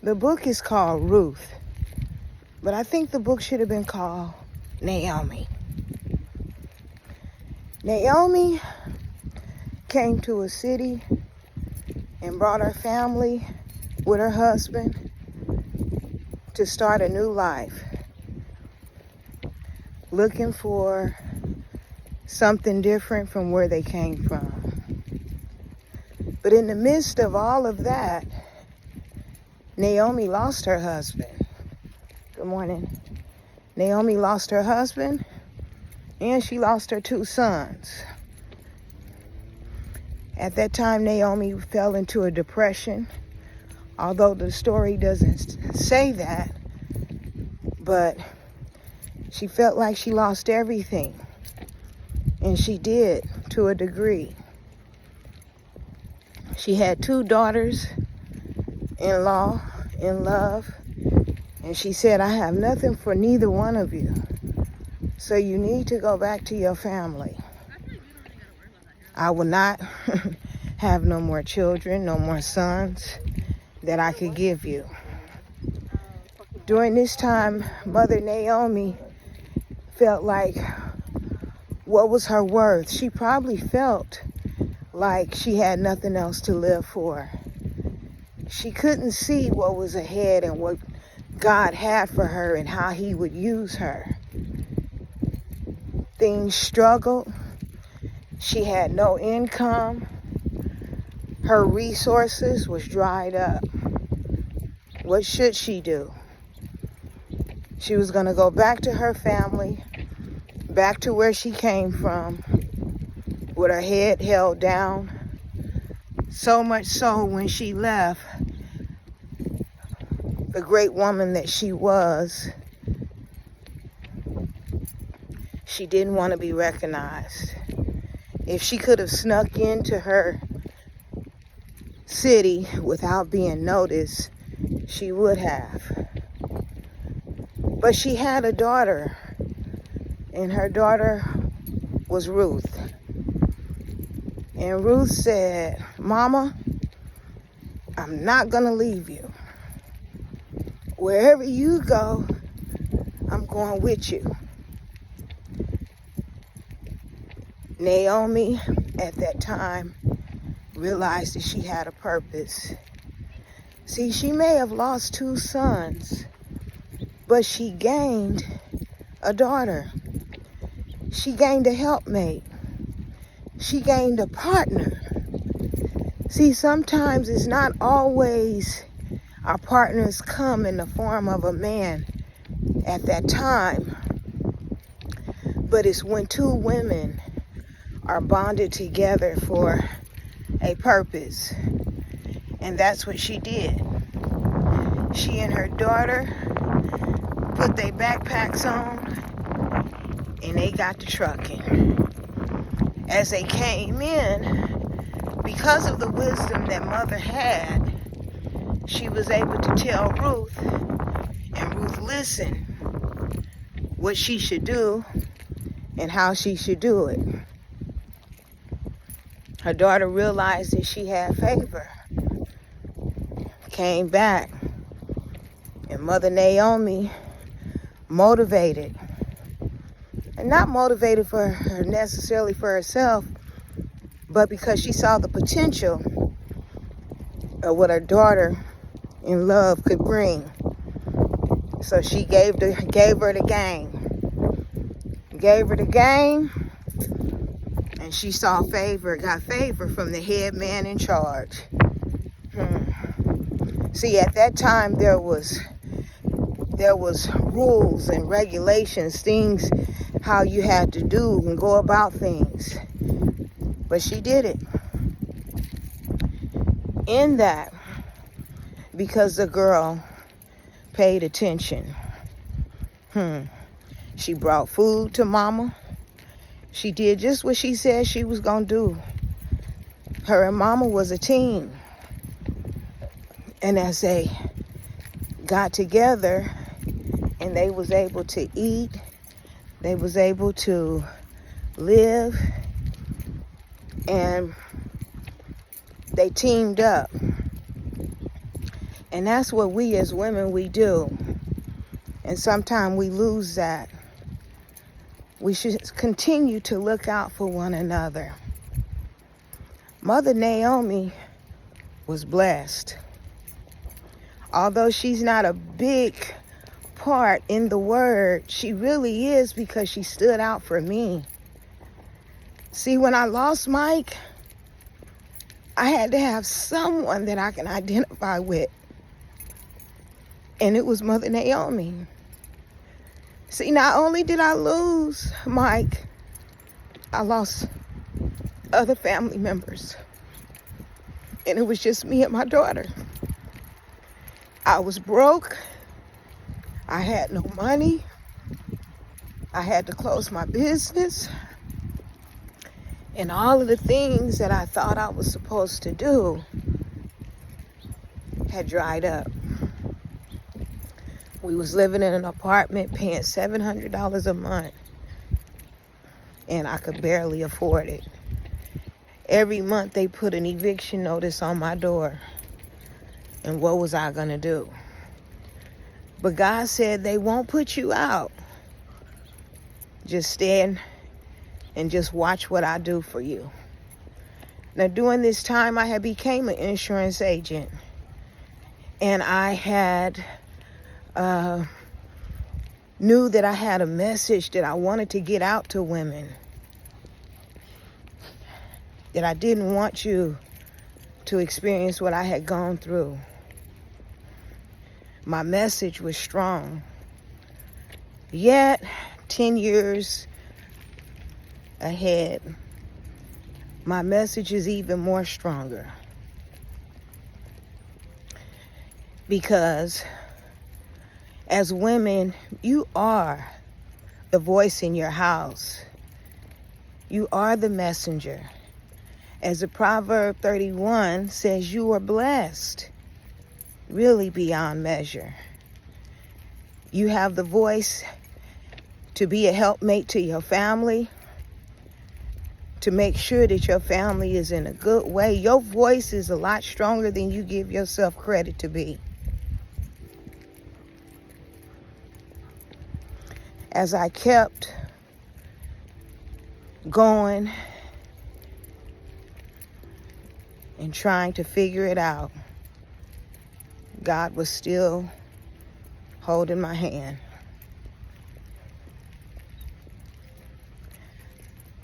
The book is called Ruth, but I think the book should have been called Naomi. Naomi came to a city and brought her family with her husband to start a new life, looking for something different from where they came from. But in the midst of all of that, Naomi lost her husband. Good morning. Naomi lost her husband, and she lost her 2 sons. At that time, Naomi fell into a depression, although the story doesn't say that, but she felt like she lost everything, and she did to a degree. She had 2 daughters-in-law in love, and she said, I have nothing for neither one of you, so you need to go back to your family. I will not have no more children, no more sons that I could give you. During this time, Mother Naomi felt like, what was her worth? She probably felt like she had nothing else to live for. She couldn't see what was ahead and what God had for her and how he would use her. Things struggled. She had no income. Her resources was dried up. What should she do? She was going to go back to her family, back to where she came from, with her head held down. So much so when she left, the great woman that she was, she didn't want to be recognized. If she could have snuck into her city without being noticed, she would have. But she had a daughter, and her daughter was Ruth. And Ruth said, Mama, I'm not going to leave you. Wherever you go, I'm going with you. Naomi, at that time, realized that she had a purpose. See, she may have lost 2 sons, but she gained a daughter. She gained a helpmate. She gained a partner. See, sometimes it's not always our partners come in the form of a man at that time, but it's when 2 women are bonded together for a purpose. And that's what she did. She and her daughter put their backpacks on and they got to trucking. As they came in, because of the wisdom that Mother had, she was able to tell Ruth, and Ruth listened, what she should do and how she should do it. Her daughter realized that she had favor, came back, and Mother Naomi motivated, and not motivated for her necessarily for herself, but because she saw the potential of what her daughter in love could bring. So she gave her the game. Gave her the game, and she saw favor, got favor from the head man in charge. See, at that time there was rules and regulations, things how you had to do and go about things. But she did it. In that, because the girl paid attention. She brought food to Mama. She did just what she said she was going to do. Her and Mama was a team. And as they got together and they was able to eat, they was able to live, and they teamed up. And that's what we as women, we do. And sometimes we lose that. We should continue to look out for one another. Mother Naomi was blessed. Although she's not a big part in the word, she really is, because she stood out for me. See, when I lost Mike, I had to have someone that I can identify with. And it was Mother Naomi. See, not only did I lose Mike, I lost other family members. And it was just me and my daughter. I was broke. I had no money. I had to close my business. And all of the things that I thought I was supposed to do had dried up. We was living in an apartment paying $700 a month. And I could barely afford it. Every month they put an eviction notice on my door. And what was I gonna do? But God said they won't put you out. Just stand and just watch what I do for you. Now during this time I had became an insurance agent. And I had knew that I had a message that I wanted to get out to women. That I didn't want you to experience what I had gone through. My message was strong. Yet, 10 years ahead, my message is even more stronger. Because as women, you are the voice in your house. You are the messenger. As the Proverb 31 says, you are blessed, really beyond measure. You have the voice to be a helpmate to your family, to make sure that your family is in a good way. Your voice is a lot stronger than you give yourself credit to be. As I kept going and trying to figure it out, God was still holding my hand.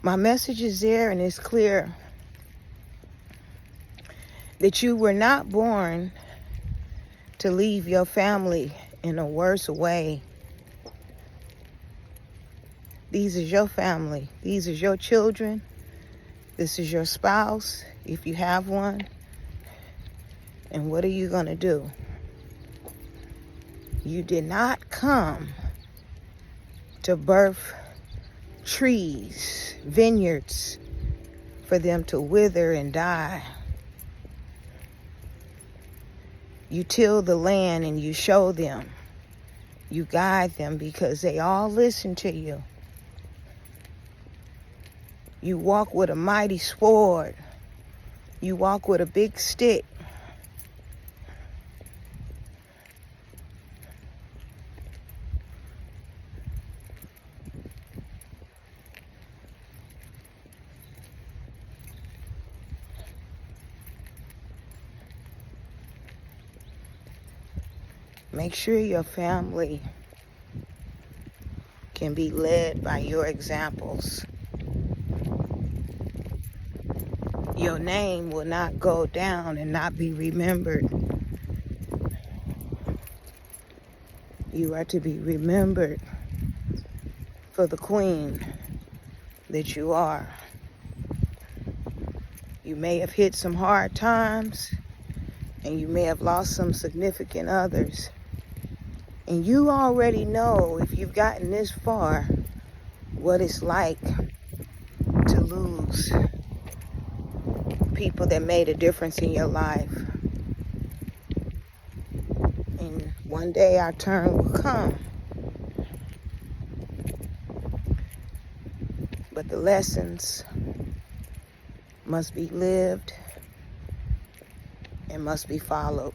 My message is there, and it's clear that you were not born to leave your family in a worse way. These is your family. These is your children. This is your spouse, if you have one. And what are you going to do? You did not come to birth trees, vineyards, for them to wither and die. You till the land and you show them. You guide them because they all listen to you. You walk with a mighty sword. You walk with a big stick. Make sure your family can be led by your examples. Your name will not go down and not be remembered. You are to be remembered for the queen that you are. You may have hit some hard times, and you may have lost some significant others. And you already know, if you've gotten this far, what it's like to lose people that made a difference in your life. And one day our turn will come. But the lessons must be lived and must be followed.